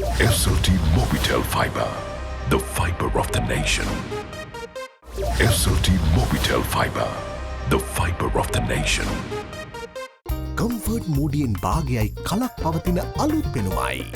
SLT Mobitel Fiber, the fiber of the nation. SLT Mobitel Fiber, the fiber of the nation. Comfort Moodiයෙන් භාගයයි කලක් පවතින අලුත් පෙනුමයි.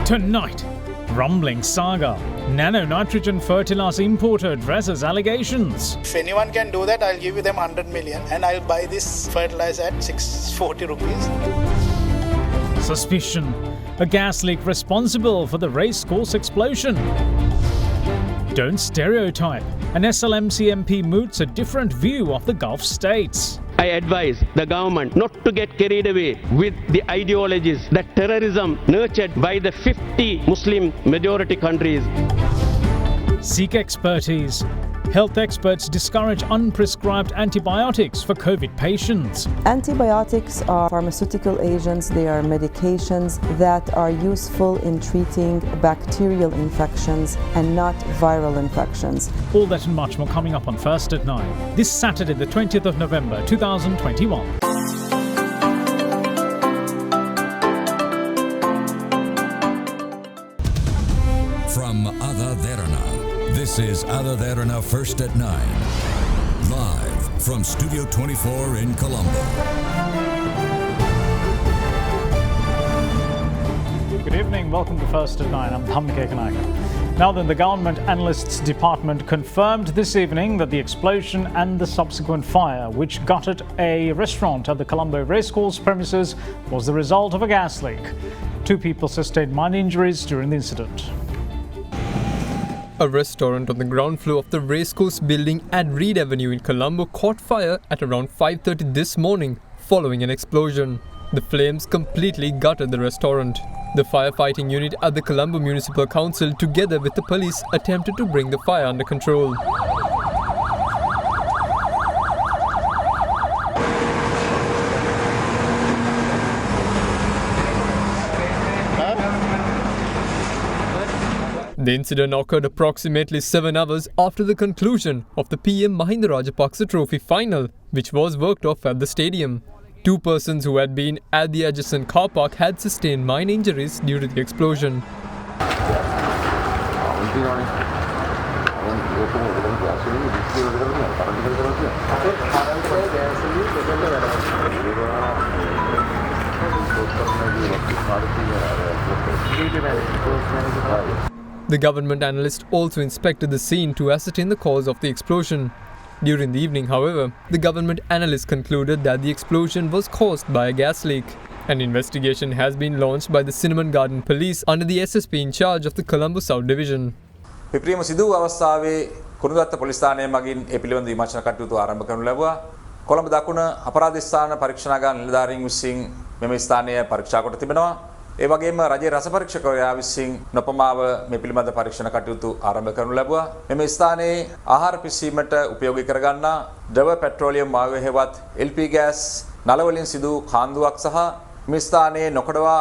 Tonight, rumbling saga. Nano-nitrogen fertilizer importer addresses allegations. If anyone can do that, I'll give you them 100 million and I'll buy this fertilizer at 640 rupees. Suspicion. A gas leak responsible for the racecourse explosion. Don't stereotype. An SLMC MP moots a different view of the Gulf states. I advise the government not to get carried away with the ideologies that terrorism nurtured by the 50 Muslim majority countries. Seek expertise. Health experts discourage unprescribed antibiotics for COVID patients. Antibiotics are pharmaceutical agents, they are medications that are useful in treating bacterial infections and not viral infections. All that and much more coming up on First at 9. This Saturday, the 20th of November, 2021. From AdaDerana, this is AdaDerana First at 9. Live from Studio 24 in Colombo. Good evening, welcome to First at 9. I'm Dhammike Kanaka. Now then, the Government Analysts Department confirmed this evening that the explosion and the subsequent fire, which gutted a restaurant at the Colombo racecourse premises, was the result of a gas leak. 2 people sustained minor injuries during the incident. A restaurant on the ground floor of the racecourse building at Reed Avenue in Colombo caught fire at around 5:30 this morning following an explosion. The flames completely gutted the restaurant. The firefighting unit at the Colombo Municipal Council, together with the police, attempted to bring the fire under control. The incident occurred approximately 7 hours after the conclusion of the PM Mahinda Rajapaksa Trophy final, which was worked off at the stadium. 2 persons who had been at the adjacent car park had sustained minor injuries due to the explosion. The government analyst also inspected the scene to ascertain the cause of the explosion. During the evening, however, the government analyst concluded that the explosion was caused by a gas leak. An investigation has been launched by the Cinnamon Garden Police under the SSP in charge of the Colombo South Division. පිපිරීම සිදු වූ අවස්ථාවේ Kurunduwatta police ස්ථානය මගින් ඒ පිළිබඳ විමර්ශන කටයුතු ආරම්භ කරනු ලැබුවා. කොළඹ දකුණ අපරාධ ස්ථාන පරීක්ෂණාගාර නිලධාරීන් විසින් මෙම ස්ථානය පරීක්ෂා කොට තිබෙනවා. ඒ වගේම රජයේ රස පරීක්ෂකවරයා විසින් නොපමාව මේ පිළිබඳ පරීක්ෂණ කටයුතු ආරම්භ කරනු ලැබුවා. මෙම ස්ථානයේ ආහාර පිසීමට උපයෝගී කරගන්නා ද්‍රව පෙට්‍රෝලියම් වායුව හේවත් LP ගෑස් නල වලින් සිදු කාන්දුවක් සහ මේ ස්ථානයේ නොකඩවා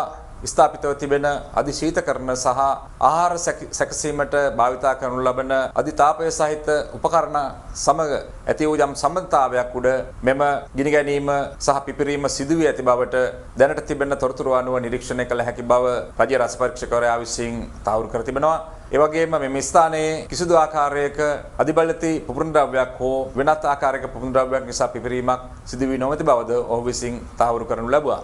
ස්ථාපිතව තිබෙන අධිශීතකරණ සහ ආහාර සැකසීමට භාවිතා කරනු ලබන අධිතාපය සහිත උපකරණ සමග ඇති වූ යම් සම්බන්ධතාවයක් උඩ මෙම ගිනි ගැනීම සහ පිපිරීම සිදු වී ඇති බවට දැනට තිබෙන තොරතුරු අනුව නිරීක්ෂණය කළ හැකි බව රජයේ රස පරීක්ෂකවරයා විසින් තහවුරු කර තිබෙනවා. ඒ වගේම මෙම ස්ථානයේ කිසිදු ආකාරයක අධිබලති පුපුරන ද්‍රව්‍යයක් හෝ වෙනත් ආකාරයක පුපුරන ද්‍රව්‍යයක් නිසා පිපිරීමක් සිදු වී නොමැති බවද ඔහු විසින් තහවුරු කරනු ලැබුවා.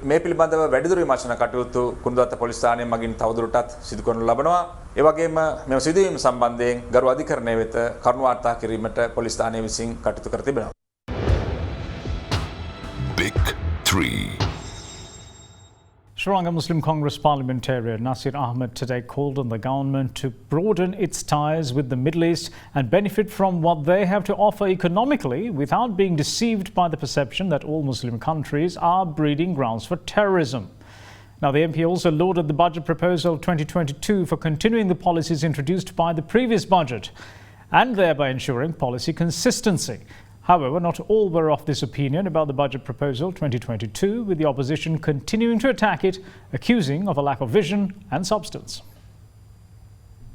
මේ පිළිබඳව වැඩිදුර විමර්ශන කටයුතු කුරුඳුවත්ත පොලිස් ස්ථානය මගින් තවදුරටත් සිදු කරනු ලබනවා. ඒ වගේම මෙම සිදුවීම සම්බන්ධයෙන් ගරු අධිකරණය වෙත කරුණු වාර්තා කිරීමට පොලිස් ස්ථානය විසින් කටයුතු කර තිබෙනවා. Big 3. Sri Lanka Muslim Congress parliamentarian Nasir Ahmed today called on the government to broaden its ties with the Middle East and benefit from what they have to offer economically without being deceived by the perception that all Muslim countries are breeding grounds for terrorism. Now, the MP also lauded the budget proposal 2022 for continuing the policies introduced by the previous budget and thereby ensuring policy consistency. However, not all were of this opinion about the budget proposal 2022, with the opposition continuing to attack it, accusing of a lack of vision and substance.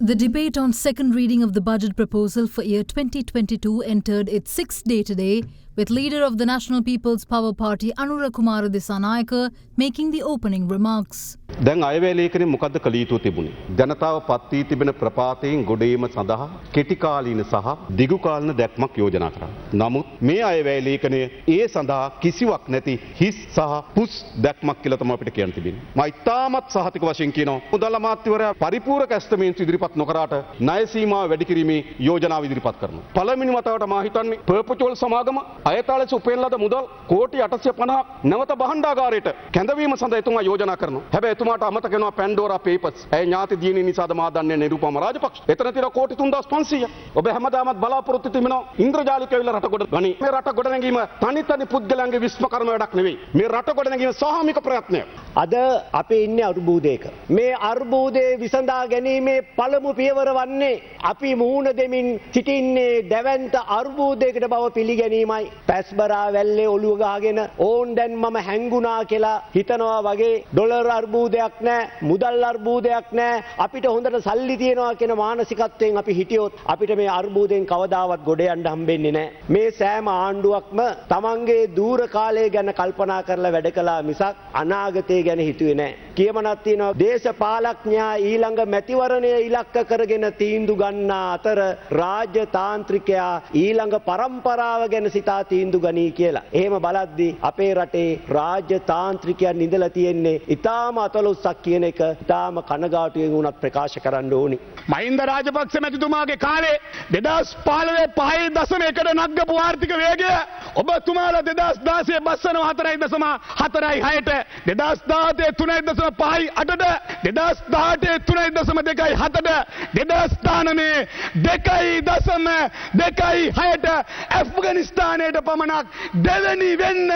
The debate on second reading of the budget proposal for year 2022 entered its sixth day today, with leader of the National People's Power Party Anura Kumara Disanayaka making the opening remarks. දැන් අයවැයලේඛනේ මොකද්ද කළ යුතු තිබුණේ? ජනතාව පත් වී තිබෙන ප්‍රපාතයෙන් ගොඩේම සඳහා කෙටි කාලීන සහ දිගු කාලීන දැක්මක් යෝජනා කරා. නමුත් මේ අයවැයලේඛනය ඒ සඳහා කිසිවක් නැති හිස් සහ පුස් දැක්මක් කියලා තමයි අපිට කියන්න තිබෙන්නේ. මම ඉතාමත් සහතික වශයෙන් කියනවා මුදල් අමාත්‍යවරයා පරිපූර්ණ ඇස්තමේන්තු ඉදිරිපත් නොකරාට ණය සීමාව වැඩි කිරීමේ යෝජනාව ඉදිරිපත් කරනවා. පළවෙනි වතාවට මා හිතන්නේ පර්පචුවල් සමාගම අයතාලේ උපයන ලද මුදල් කෝටි 850ක් නැවත භාණ්ඩාගාරයට කැඳවීම සඳහා එතුමා යෝජනා කරනවා. හැබැයි එතුමාට අමතක වෙනවා පැන්ඩෝරා පේපර්ස්. ඒ ඥාති දියණිය නිසාද මා දන්නේ නිරූපම රාජපක්ෂ. එතන තියෙන කෝටි 3500. ඔබ හැමදාමත් බලාපොරොත්තු තිබෙනවා ඉන්ද්‍රජාලික වෙලා රට ගොඩ ගනි. මේ රට ගොඩ නැගීම තනි තනි පුද්ගලයන්ගේ විශ්වකර්ම වැඩක් නෙවෙයි. මේ රට ගොඩ නැගීම සාමූහික ප්‍රයත්නයක්. අද අපේ ඉන්නේ අර්බුදයක. මේ අර්බුදේ විසඳා ගැනීමේ පළමු පියවර වන්නේ අපි මුහුණ දෙමින් සිටින්නේ දැවැන්ත අර්බුදයකට බව පිළිගැනීමයි. පැස්බරා වැල්ලේ ඔළුව ගහගෙන ඕන් දැන් මම හැංගුණා කියලා හිතනවා වගේ ඩොලර් අර්බුදයක් නැහැ, මුදල් අර්බුදයක් නැහැ. අපිට හොඳට සල්ලි තියෙනවා කියන මානසිකත්වයෙන් අපි හිටියොත් අපිට මේ අර්බුදයෙන් කවදාවත් ගොඩ යන්න හම්බෙන්නේ නැහැ. මේ සෑම ආණ්ඩුවක්ම තමන්ගේ දූර කාලය ගැන කල්පනා කරලා වැඩ කළා මිසක් අනාගතය ගැන හිතුවේ නැහැ. කියමනක් තියෙනවා දේශපාලඥයා ඊළඟ මැතිවරණය ඉලක්ක කරගෙන තීන්දුව ගන්නා අතර රාජ්‍යතාන්ත්‍රිකයා ඊළඟ පරම්පරාව ගැන සිතා තීන්දුව ගනී කියලා. එහෙම බලද්දී අපේ රටේ රාජ්‍යතාන්ත්‍රිකයන් ඉඳලා තියෙන්නේ ඉතාම අතලොස්සක් කියන එක ඉතාම කනගාටුවෙන් උනත් ප්‍රකාශ කරන්න ඕනි. මහින්ද රාජපක්ෂ මැතිතුමාගේ කාලේ 2015 5.1ට නග්ගපු ආර්ථික වේගය ඔබතුමාලා 2016 බස්සනවා 4.46ට 2017 3.58ට 2018 3.27ට 2019 2.26ට ඇෆ්ගනිස්තානයට පමණක් දෙවෙනි වෙන්න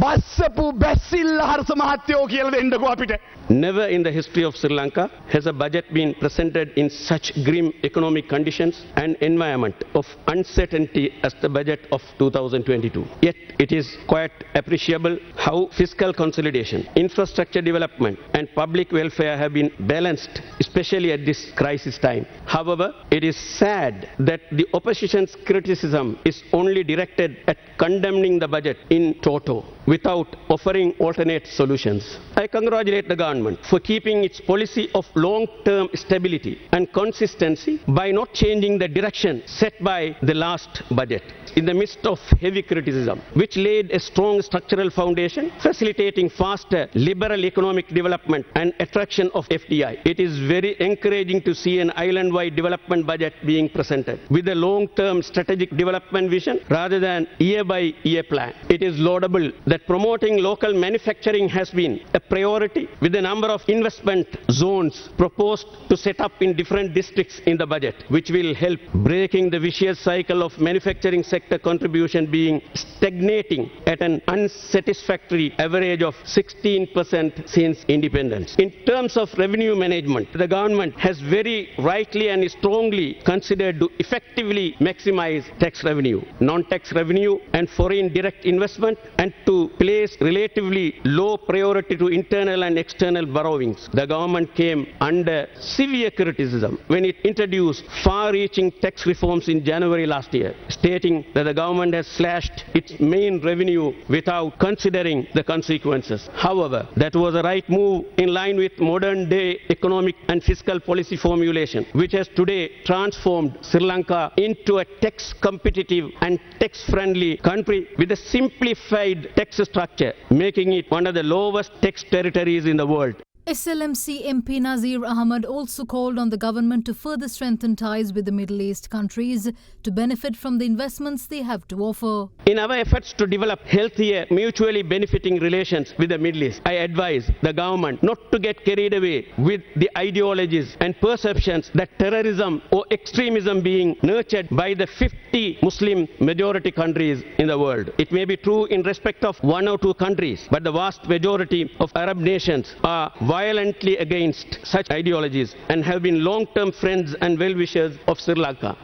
බස්සපු බැසිල්ල හර්ෂ මහත්තයෝ කියලා දෙන්නකෝ අපිට. Never in the history of Sri Lanka has a budget been presented in such grim economic conditions and environment of uncertainty as the budget of 2022. Yet it is quite appreciable how fiscal consolidation, infrastructure development and public welfare have been balanced, especially at this crisis time. However, it is sad that the opposition's criticism is only directed at condemning the budget in toto without offering alternate solutions. I congratulate the government for keeping its policy of long-term stability and consistency by not changing the direction set by the last budget. In the midst of heavy criticism, which laid a strong structural foundation, facilitating faster liberal economic development and attraction of FDI. It is very encouraging to see an island-wide development budget being presented with a long-term strategic development vision rather than year-by-year plan. It is laudable that promoting local manufacturing has been a priority with a number of investment zones proposed to set up in different districts in the budget, which will help breaking the vicious cycle of manufacturing sector contribution being stagnating at an unsatisfactory average of 16% since independence. In terms of revenue management, the government has very rightly and strongly considered to effectively maximize tax revenue, non-tax revenue and foreign direct investment, and to place relatively low priority to internal and external borrowings. The government came under severe criticism when it introduced far-reaching tax reforms in January last year, stating that the government has slashed its main revenue without considering the consequences. However, that was a right move in line with modern-day economic and fiscal policy formulation, which has today transformed Sri Lanka into a tax-competitive and tax-friendly country with a simplified tax structure, making it one of the lowest tax territories in the world. SLMC MP Nazir Ahmad also called on the government to further strengthen ties with the Middle East countries to benefit from the investments they have to offer. In our efforts to develop healthier, mutually benefiting relations with the Middle East, I advise the government not to get carried away with the ideologies and perceptions that terrorism or extremism being nurtured by the 50 Muslim majority countries in the world. It may be true in respect of one or two countries, but the vast majority of Arab nations are violently against such ideologies and have been long-term friends and well-wishers of Sri Lanka.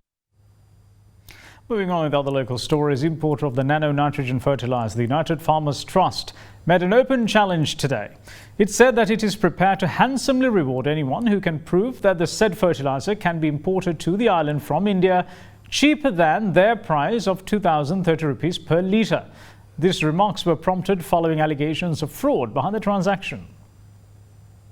Moving on with other local stories, importer of the nano-nitrogen fertilizer, the United Farmers Trust, made an open challenge today. It said that it is prepared to handsomely reward anyone who can prove that the said fertilizer can be imported to the island from India cheaper than their price of 2,030 rupees per litre. These remarks were prompted following allegations of fraud behind the transaction.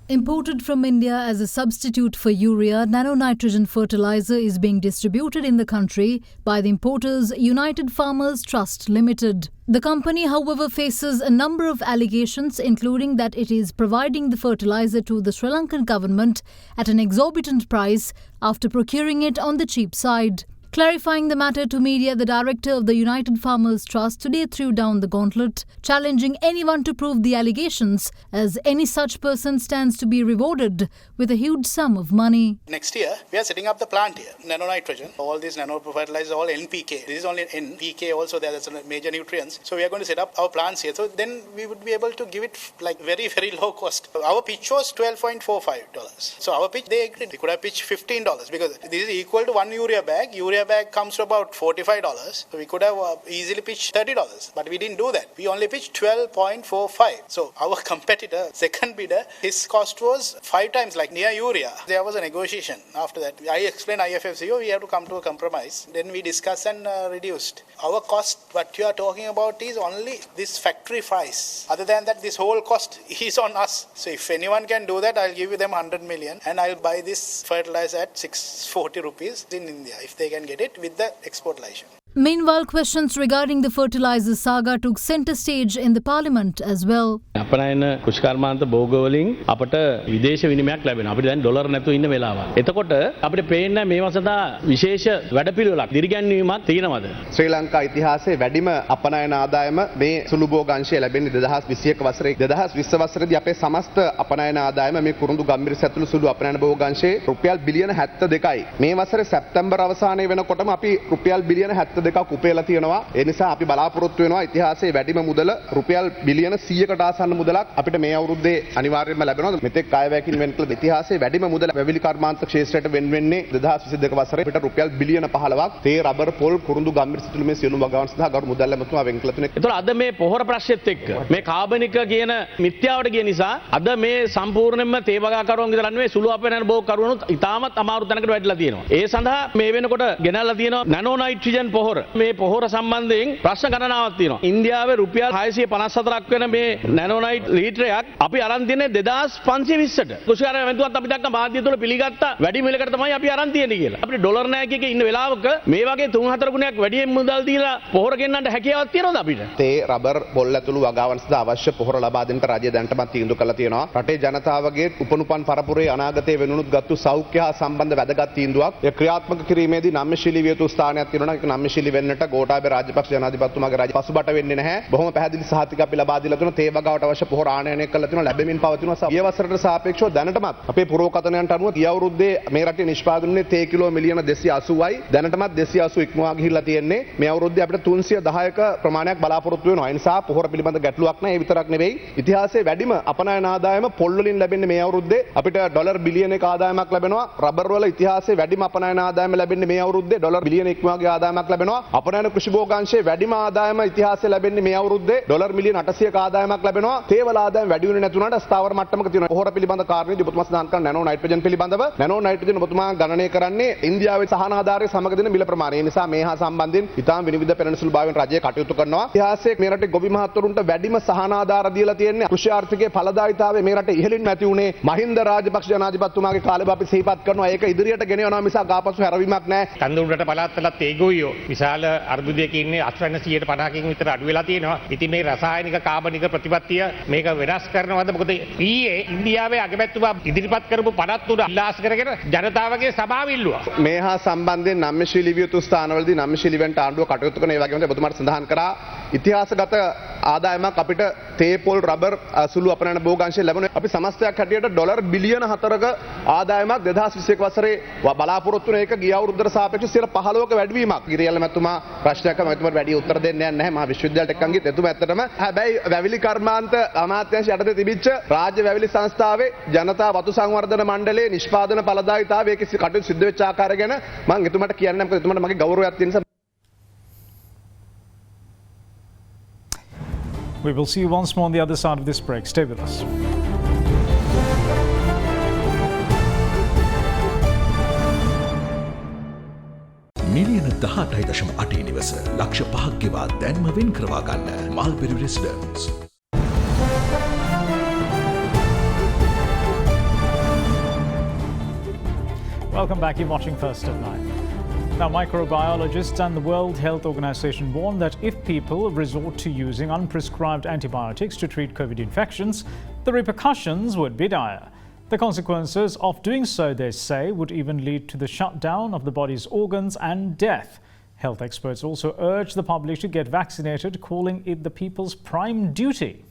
Imported from India as a substitute for urea, nano-nitrogen fertilizer is being distributed in the country by the importers United Farmers Trust Limited. The company, however, faces a number of allegations, including that it is providing the fertilizer to the Sri Lankan government at an exorbitant price after procuring it on the cheap side. Clarifying the matter to media, the director of the United Farmers Trust today threw down the gauntlet, challenging anyone to prove the allegations, as any such person stands to be rewarded with a huge sum of money. Next year, we are setting up the plant here. Nano-nitrogen, all these nano-fertilizers, all NPK. This is only NPK also, that's a major nutrients. So we are going to set up our plants here. So then we would be able to give it like very, very low cost. Our pitch was $12.45. So our pitch, they agreed. We could have pitched $15 because this is equal to one urea bag. Urea bag comes to about $45. So we could have easily pitched $30. But we didn't do that. We only pitched $12.45. So our competitor, second bidder, his cost was 5 times like near urea. There was a negotiation after that. I explained IFFCO, we have to come to a compromise. Then we discussed and reduced. Our cost, what you are talking about is only this factory price. Other than that, this whole cost is on us. So if anyone can do that, I'll give them 100 million and I'll buy this fertilizer at 640 rupees in India if they can get it with the export license. Meanwhile, questions regarding the fertilizer saga took centre stage in the parliament as well. අපනයන කුෂ්කර්මාන්ත භෝග වලින් අපට විදේශ විනිමයක් ලැබෙනවා. අපිට දැන් dollar නැතුව ඉන්න වෙලාවක්. එතකොට අපිට පේන්නේ මේව සඳහා විශේෂ වැඩපිළිවෙලක් දිරිගැන්වීමක් තියෙනවද? ශ්‍රී ලංකා ඉතිහාසයේ වැඩිම අපනයන ආදායම මේ සුළු භෝගාංශය ලැබෙන්නේ 2021 වසරේ. 2020 වසරේදී අපේ සමස්ත අපනයන ආදායම මේ කුරුඳු ගම්මිරිස ඇතුළු සුළු අපනයන භෝගාංශයේ රුපියල් බිලියන 72යි. මේ වසරේ සැප්තැම්බර් අවසානයේ වෙනකොටම අපි රුපියල් බිලියන 72ක් උපයලා තියෙනවා. ඒ නිසා අපි බලාපොරොත්තු වෙනවා ඉතිහාසයේ වැඩිම මුදල රුපියල් බිලියන 100කට ආසන්න මුදලක් අපිට මේ අවුරුද්දේ අනිවාර්යයෙන්ම ලැබෙනවා. මෙතෙක් කායවැයකින් වෙන් කළ ඉතිහාසයේ වැඩිම මුදල වැවිලි කර්මාන්ත ක්ෂේත්‍රයට වෙන් වෙන්නේ 2022 වසරේ අපිට රුපියල් බිලියන 15ක් තේ රබර් පොල් කුරුඳු ගම්මිරිස තුළු මේ සියලුම වගාවන් සඳහා ගරු මුදල් ලැබතුමා වෙන් කළ තුනේ. ඒතර අද මේ පොහොර ප්‍රශ්නෙත් එක්ක මේ කාබනික කියන මිත්‍යාවට ගිය නිසා අද මේ සම්පූර්ණයෙන්ම තේ වගාකරුවන් විතර නෙවෙයි සුළු අපනයන භෝග කරුවනුත් ඉතාමත් අමාරු තැනකට වැටිලා තියෙනවා. ඒ සඳහා මේ වෙනකොට ගෙනල්ලා තියෙනවා නැනෝ නයිට්‍රජන් පොහොර. මේ පොහොර සම්බන්ධයෙන් ප්‍රශ්න ගණනාවක් තියෙනවා. ඉන්දියාවේ රුපියල් 654ක් වෙන මේ නැනෝනයිට් ලීටරයක් අපි අරන් තියෙන්නේ 2520ට. කුෂිකාර වෙන්තුවත් අපි දැක්ක මාධ්‍ය තුල පිළිගත්තා වැඩි මිලකට තමයි අපි අරන් තියෙන්නේ කියලා. අපිට ඩොලර් නැහැ එකේ ඉන්න වෙලාවක මේ වගේ 3-4 ගුණයක් වැඩියෙන් මුදල් දීලා පොහොර ගෙන්නන්න හැකියාවක් තියෙනවද අපිට? තේ රබර් පොල් ඇතුළු වගාවන් සඳහා අවශ්‍ය පොහොර ලබා දෙන්නට රජය දැනටමත් තීන්දුව කළා තියෙනවා. රටේ ජනතාවගේ උපනුපන් පරපුරේ අනාගතයේ වෙනුණුත් ගත්තු සෞඛ්‍ය හා සම්බන්ධ වැදගත් තීන්දුවක්. ඒ ක්‍රියාත්මක කිරීමේදී නම්‍යශීලී වියතු ස්ථානයක් තියෙනවා. ඒක නම්‍යශීලී වෙන්නට ගෝඨාභය රාජපක්ෂ ජනාධිපතිතුමාගේ රජ පසුබට වෙන්නේ නැහැ. බොහොම පැහැදිලි සහතික අපි ලබා දීලා තියෙනවා. තේ වගාවට අවශ්‍ය පොහොර ආනයනය කළා තියෙනවා. ලැබෙමින් පවතිනවා. ගිය වසරට සාපේක්ෂව දැනටමත් අපේ පුරෝකථනයන්ට අනුව ගිය අවුරුද්දේ මේ රටේ නිෂ්පාදනයේ තේ කිලෝ මිලියන 280යි. දැනටමත් 280 ඉක්මවා ගිහිල්ලා තියෙන්නේ. මේ අවුරුද්දේ අපිට 310ක ප්‍රමාණයක් බලාපොරොත්තු වෙනවා. ඒ නිසා පොහොර පිළිබඳ ගැටලුවක් නැහැ. ඒ විතරක් නෙවෙයි. ඉතිහාසයේ වැඩිම අපනයන ආදායම පොල් වලින් ලැබෙන්නේ මේ අවුරුද්දේ අපිට ඩොලර් බිලියන 1 ආදායමක් ලැබෙනවා. රබර් වල ඉතිහාසයේ වැඩිම අපනයන ආදායම ලැබෙන්නේ මේ අවුරුද්දේ ඩොලර් බිලියන 1 වගේ ආදායමක් ලැබෙනවා. අපනයන කෘෂි භෝගාංශයේ වැඩිම ආදායම ඉතිහාසයේ ලැබෙන්නේ මේ අවුරුද්දේ ඩොලර් මිලියන 800ක ආදායමක් ලැබෙනවා. තේවල ආදායම වැඩි වෙන්නේ නැතුණාට ස්ථාවර මට්ටමක තියෙනවා. පොහොර පිළිබඳ කාරණේදී ඔබතුමා සඳහන් කරන නැනෝ නයිට්‍රජන් පිළිබඳව නැනෝ නයිට්‍රජන් ඔබතුමා ගණනය කරන්නේ ඉන්දියාවේ සහන ආධාරය සමග දෙන මිල ප්‍රමාණය. ඒ නිසා මේ හා සම්බන්ධයෙන් ඉතාම විනිවිද පෙරණසුළු භාවයෙන් රජය කටයුතු කරනවා. ඉතිහාසයේ මේ රටේ ගොවි මහත්වරුන්ට වැඩිම සහන ආධාර දීලා තියෙන්නේ කෘෂි ආර්ථිකයේ ඵලදායීතාවය මේ රටේ ඉහළින් නැති උනේ මහින්ද රාජපක්ෂ ජනාධිපතිතුමාගේ කාලේ අපි සිහිපත් කරනවා. ඒක ඉදිරියට ගෙන යනවා මිසක් ආපසු හැරවීමක් නැහැ. කන්දුරට පළාත්වලත් ඒගොයියෝ විශාල අර්බුදයක ඉන්නේ 80% විතර අඩු වෙලා තියෙනවා. ඉතින් මේ රසායනික කාබනික ප්‍රතිපත්තිය මේක වෙනස් කරනවද? මොකද ඊයේ ඉන්දියාවේ අගමැතිතුමා ඉදිරිපත් කරපු 53 ඉල්ලාස් කරගෙන ජනතාවගේ සභාව ඉල්ලුවා. මේ හා සම්බන්ධයෙන් නම්‍යශීලී වියතු ස්ථානවලදී නම්‍යශීලී වෙන්ට ආණ්ඩුව කටයුතු කරන ඒ වගේම ඔබතුමාට සඳහන් කරා ඉතිහාසගත ආදායමක් අපිට තේ පොල් රබර් සුළු අපනයන භෝගාංශයෙන් ලැබුණේ. අපි සමස්තයක් හැටියට ඩොලර් බිලියන 4ක ආදායමක් 2021 වසරේ බලාපොරොත්තු වෙන එක ගිය අවුරුද්දට සාපේක්ෂව 15ක වැඩිවීමක්. ගිරියල්ල මැතිතුමා ප්‍රශ්නයක් මැතිතුමාට වැඩි උත්තර දෙන්නේ නැහැ. මහා විශ්වවිද්‍යාලයට එක්කන් ගිහින් එතුමා ඇත්තටම හැබැයි වැවිලි කර්මාන්ත අමාත්‍යාංශ යටතේ තිබිච්ච රාජ්‍ය වැවිලි සංස්ථාවේ ජනතා වතු සංවර්ධන මණ්ඩලයේ නිෂ්පාදන ඵලදායීතාවයේ කටයුතු සිද්ධ වෙච්ච ආකාරය ගැන මම එතුමාට කියන්නේ නැහැ. මොකද එතුමාට මගේ ගෞරවයක් තියෙන නිසා. We will see you once more on the other side of this break. Stay with us. මිලියන 18.8 නිවස ලක්ෂ 5ක් ගෙවා දැන්ම වෙන් කරවා ගන්න mulberry residence. Welcome back. You're watching First at 9. Now, microbiologists and the World Health Organization warn that if people resort to using unprescribed antibiotics to treat COVID infections, the repercussions would be dire. The consequences of doing so, they say, would even lead to the shutdown of the body's organs and death. Health experts also urge the public to get vaccinated, calling it the people's prime duty.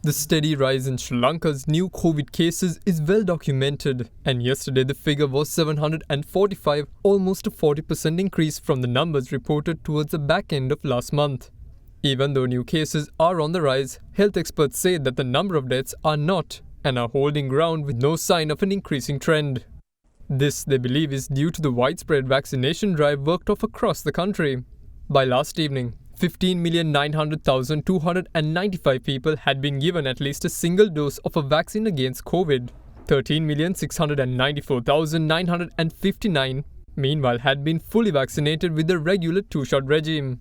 The steady rise in Sri Lanka's new COVID cases is well documented, and yesterday the figure was 745, almost a 40% increase from the numbers reported towards the back end of last month. Even though new cases are on the rise, health experts say that the number of deaths are not and are holding ground with no sign of an increasing trend. This, they believe, is due to the widespread vaccination drive worked off across the country. By last evening, 15,900,295 people had been given at least a single dose of a vaccine against COVID. 13,694,959, meanwhile, had been fully vaccinated with the regular two-shot regime.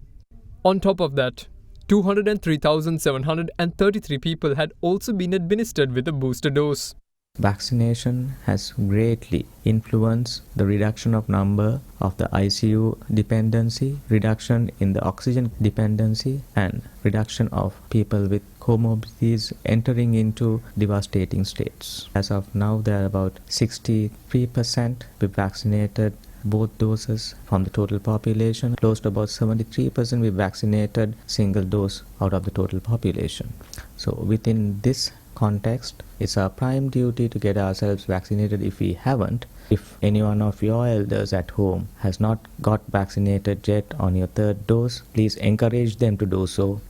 On top of that, 203,733 people had also been administered with a booster dose. Vaccination has greatly influenced the reduction of number of the ICU dependency, reduction in the oxygen dependency, and reduction of people with comorbidities entering into devastating states. As of now, there are about 63% with vaccinated both doses from the total population, close to about 73% with vaccinated single dose out of the total population. So within this context, it's our prime duty to get ourselves vaccinated if we haven't. If any one of your elders at home has not got vaccinated yet on your third dose, please encourage them to do so.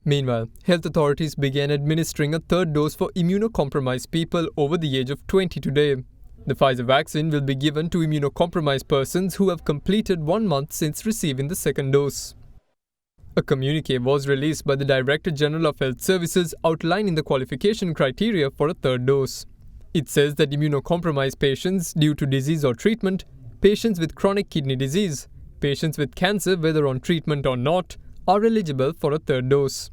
Meanwhile, health authorities began administering a third dose for immunocompromised people over the age of 20 today. The Pfizer vaccine will be given to immunocompromised persons who have completed 1 month since receiving the second dose. A communique was released by the Director General of Health Services outlining the qualification criteria for a third dose. It says that immunocompromised patients due to disease or treatment, patients with chronic kidney disease, patients with cancer whether on treatment or not, are eligible for a third dose.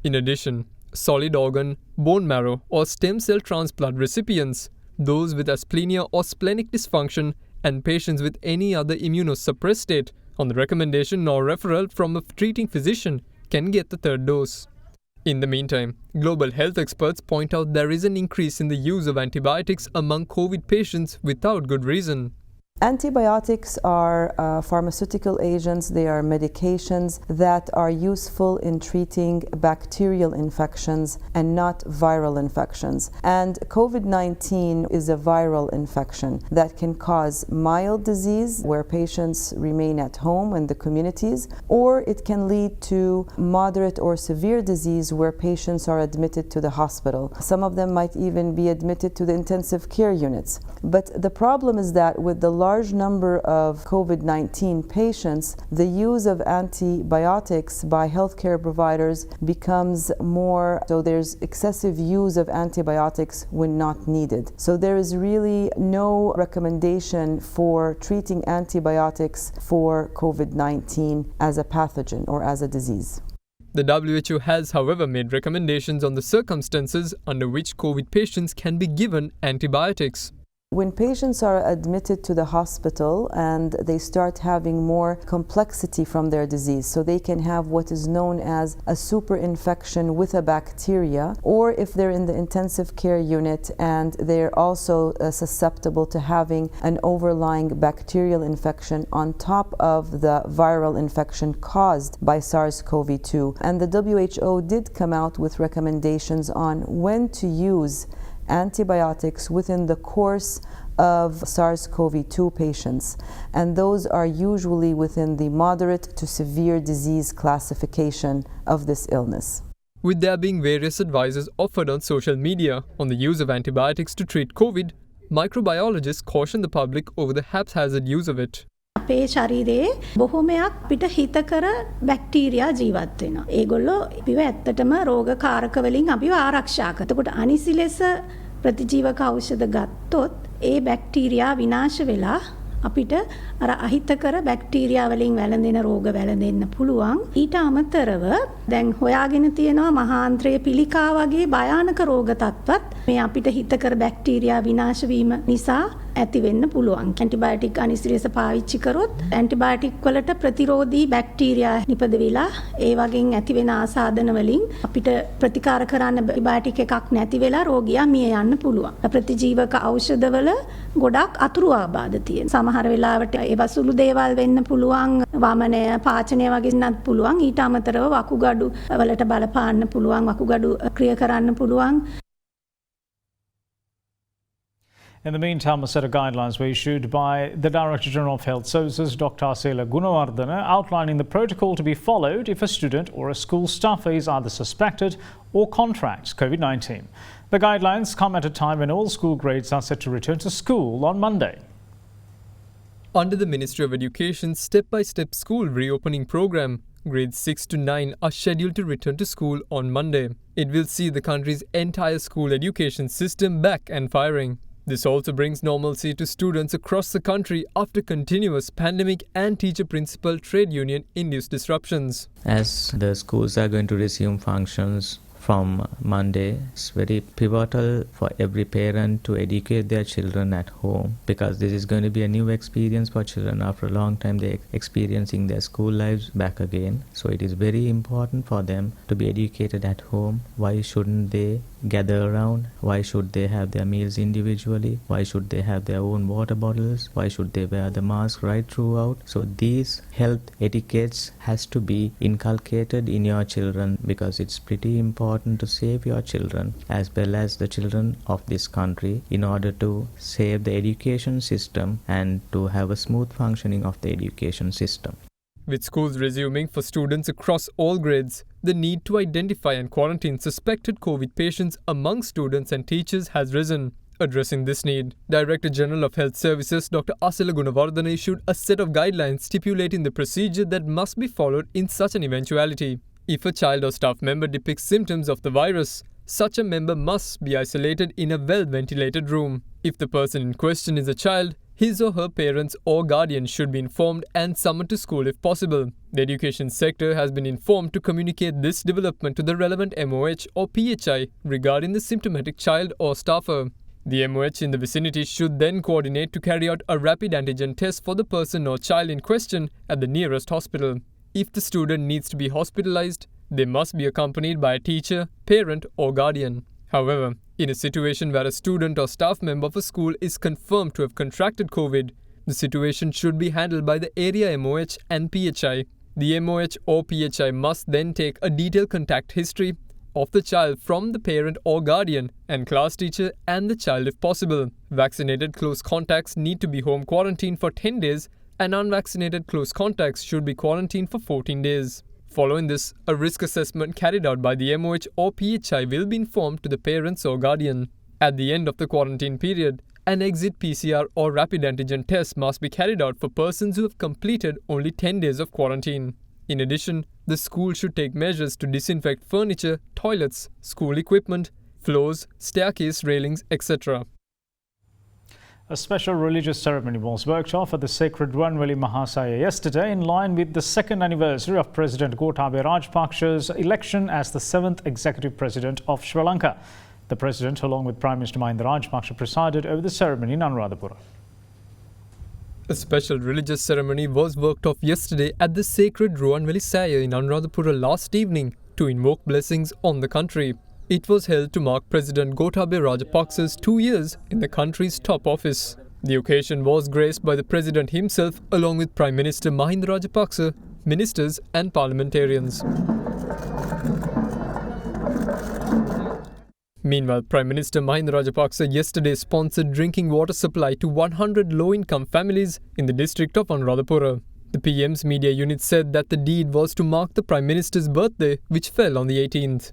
In addition, solid organ, bone marrow or stem cell transplant recipients, those with asplenia or splenic dysfunction, and patients with any other immunosuppressed state on the recommendation or referral from a treating physician can get the third dose. In the meantime, global health experts point out there is an increase in the use of antibiotics among COVID patients without good reason. Antibiotics are pharmaceutical agents, they are medications that are useful in treating bacterial infections and not viral infections. And COVID-19 is a viral infection that can cause mild disease where patients remain at home in the communities, or it can lead to moderate or severe disease where patients are admitted to the hospital. Some of them might even be admitted to the intensive care units. But the problem is that with the large number of COVID-19 patients, the use of antibiotics by healthcare providers becomes more, so there's excessive use of antibiotics when not needed. So there is really no recommendation for treating antibiotics for COVID-19 as a pathogen or as a disease. The WHO has, however, made recommendations on the circumstances under which COVID patients can be given antibiotics. When patients are admitted to the hospital and they start having more complexity from their disease, so they can have what is known as a superinfection with a bacteria, or if they're in the intensive care unit and they're also susceptible to having an overlying bacterial infection on top of the viral infection caused by SARS-CoV-2. And the WHO did come out with recommendations on when to use antibiotics within the course of SARS-CoV-2 patients, and those are usually within the moderate to severe disease classification of this illness. With there being various advices offered on social media on the use of antibiotics to treat COVID, microbiologists caution the public over the haphazard use of it. අපේ ශරීරයේ බොහොමයක් පිට හිතකර bacteria ජීවත් වෙනවා. ඒගොල්ලෝ අපිව ඇත්තටම රෝගකාරක වලින් අපිව ආරක්ෂා කරනවා. එතකොට අනිසි ලෙස ප්‍රතිජීවක ඖෂධ ගත්තොත් ඒ බැක්ටීරියා විනාශ වෙලා අපිට අර අහිතකර බැක්ටීරියා වලින් වැළඳෙන රෝග වැළඳෙන්න පුළුවන්. ඊට අමතරව දැන් හොයාගෙන තියෙනවා මහාන්ත්‍රයේ පිළිකා වගේ භයානක රෝග තත්ත්වත් මේ අපිට හිතකර බැක්ටීරියා විනාශ වීම නිසා ඇති වෙන්න පුළුවන්. ඇන්ටිබයොටික් අනිසි ලෙස පාවිච්චි කරොත් ඇන්ටිබයොටික් වලට ප්‍රතිරෝධී බැක්ටීරියා නිපද වෙලා ඒ වගේ ඇති වෙන ආසාදන වලින් අපිට ප්‍රතිකාර කරන්න ඇන්ටිබයොටික් එකක් නැති වෙලා රෝගියා මිය යන්න පුළුවන්. ප්‍රතිජීවක ඖෂධවල ගොඩක් අතුරු ආබාධ තියෙනවා. සමහර වෙලාවට ඒවා සුළු දේවල් වෙන්න පුළුවන්. වමනය, පාචනය වගේ නත් පුළුවන්. ඊට අමතරව වකුගඩු වලට බලපාන්න පුළුවන්. වකුගඩු ක්‍රියා කරන්න පුළුවන්. In the meantime, a set of guidelines were issued by the Director General of Health Services, Dr. Asela Gunawardana, outlining the protocol to be followed if a student or a school staffer is either suspected or contracts COVID-19. The guidelines come at a time when all school grades are set to return to school on Monday. Under the Ministry of Education's step-by-step school reopening program, grades 6 to 9 are scheduled to return to school on Monday. It will see the country's entire school education system back and firing. This also brings normalcy to students across the country after continuous pandemic and teacher-principal trade union-induced disruptions. As the schools are going to resume functions from Monday, it's very pivotal for every parent to educate their children at home, because this is going to be a new experience for children. After a long time, they're experiencing their school lives back again. So it is very important for them to be educated at home. Why shouldn't they gather around? Why should they have their meals individually? Why should they have their own water bottles? Why should they wear the mask right throughout? So these health etiquettes has to be inculcated in your children, because it's pretty important to save your children as well as the children of this country in order to save the education system and to have a smooth functioning of the education system. With schools resuming for students across all grades, the need to identify and quarantine suspected COVID patients among students and teachers has risen. Addressing this need, Director General of Health Services Dr. Asela Gunawardana issued a set of guidelines stipulating the procedure that must be followed in such an eventuality. If a child or staff member depicts symptoms of the virus, such a member must be isolated in a well-ventilated room. If the person in question is a child, his or her parents or guardians should be informed and summoned to school if possible. The education sector has been informed to communicate this development to the relevant MOH or PHI regarding the symptomatic child or staffer. The MOH in the vicinity should then coordinate to carry out a rapid antigen test for the person or child in question at the nearest hospital. If the student needs to be hospitalized, they must be accompanied by a teacher, parent or guardian. However, in a situation where a student or staff member of a school is confirmed to have contracted COVID, the situation should be handled by the area MOH and PHI. The MOH or PHI must then take a detailed contact history of the child from the parent or guardian and class teacher and the child if possible. Vaccinated close contacts need to be home quarantined for 10 days and unvaccinated close contacts should be quarantined for 14 days. Following this, a risk assessment carried out by the MOH or PHI will be informed to the parents or guardian. At the end of the quarantine period, an exit PCR or rapid antigen test must be carried out for persons who have completed only 10 days of quarantine. In addition, the school should take measures to disinfect furniture, toilets, school equipment, floors, staircase railings, etc. A special religious ceremony was worked off at the sacred Ruanveli Mahasaya yesterday in line with the second anniversary of President Gotabaya Rajapaksa's election as the 7th executive president of Sri Lanka. The president, along with Prime Minister Mahinda Rajapaksa, presided over the ceremony in Anuradhapura. A special religious ceremony was worked off yesterday at the sacred Ruanveli Saya in Anuradhapura last evening to invoke blessings on the country. It was held to mark President Gotabaya Rajapaksa's 2 years in the country's top office. The occasion was graced by the President himself along with Prime Minister Mahinda Rajapaksa, ministers and parliamentarians. Meanwhile, Prime Minister Mahinda Rajapaksa yesterday sponsored drinking water supply to 100 low-income families in the district of Anuradhapura. The PM's media unit said that the deed was to mark the Prime Minister's birthday, which fell on the 18th.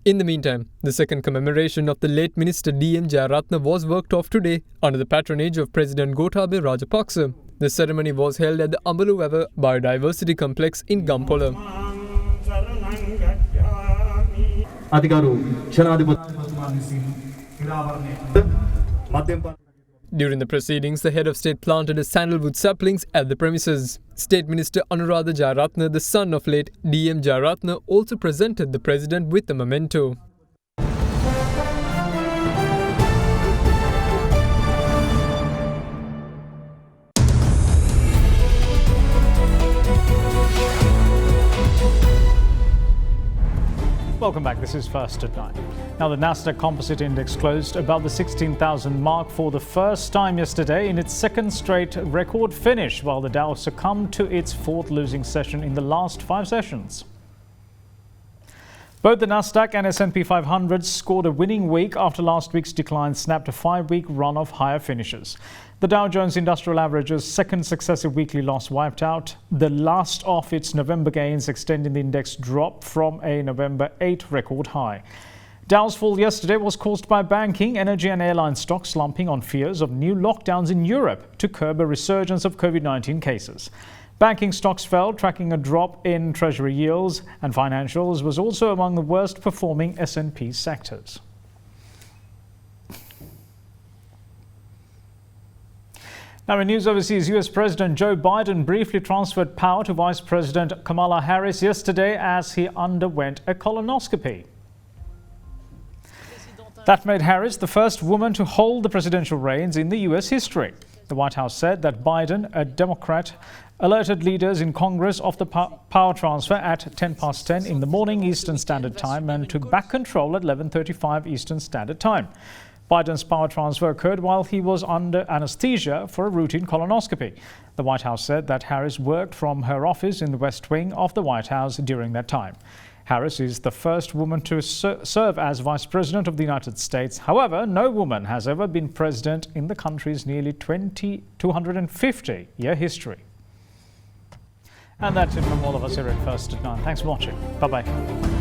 In the meantime, the second commemoration of the late Minister D.M. Jayaratna was worked off today under the patronage of President Gotabaya Rajapaksa The ceremony was held at the Ambaluwewa Biodiversity Complex in Gampola. During the proceedings, the head of state planted a sandalwood saplings at the premises. State Minister Anuradha Jayaratne, the son of late DM Jayaratne, also presented the president with a memento. Welcome back. This is First at 9. Now, the Nasdaq Composite Index closed above the 16,000 mark for the first time yesterday in its second straight record finish, while the Dow succumbed to its fourth losing session in the last 5 sessions. Both the Nasdaq and S&P 500 scored a winning week after last week's decline snapped a 5-week run of higher finishes. The Dow Jones Industrial Average's second successive weekly loss wiped out the last of its November gains, extending the index drop from a November 8 record high. Dow's fall yesterday was caused by banking, energy and airline stocks slumping on fears of new lockdowns in Europe to curb a resurgence of COVID-19 cases. Banking stocks fell, tracking a drop in treasury yields, and financials was also among the worst performing S&P sectors. Now, in news overseas, US President Joe Biden briefly transferred power to Vice President Kamala Harris yesterday as he underwent a colonoscopy. That made Harris the first woman to hold the presidential reins in the US history. The White House said that Biden, a Democrat, alerted leaders in Congress of the power transfer at 10:10 in the morning Eastern Standard Time and took back control at 11:35 Eastern Standard Time. Biden's power transfer occurred while he was under anesthesia for a routine colonoscopy. The White House said that Harris worked from her office in the West Wing of the White House during that time. Harris is the first woman to serve as Vice President of the United States. However, no woman has ever been president in the country's nearly 250-year history. And that's it from all of us here at First at 9. Thanks for watching. Bye-bye.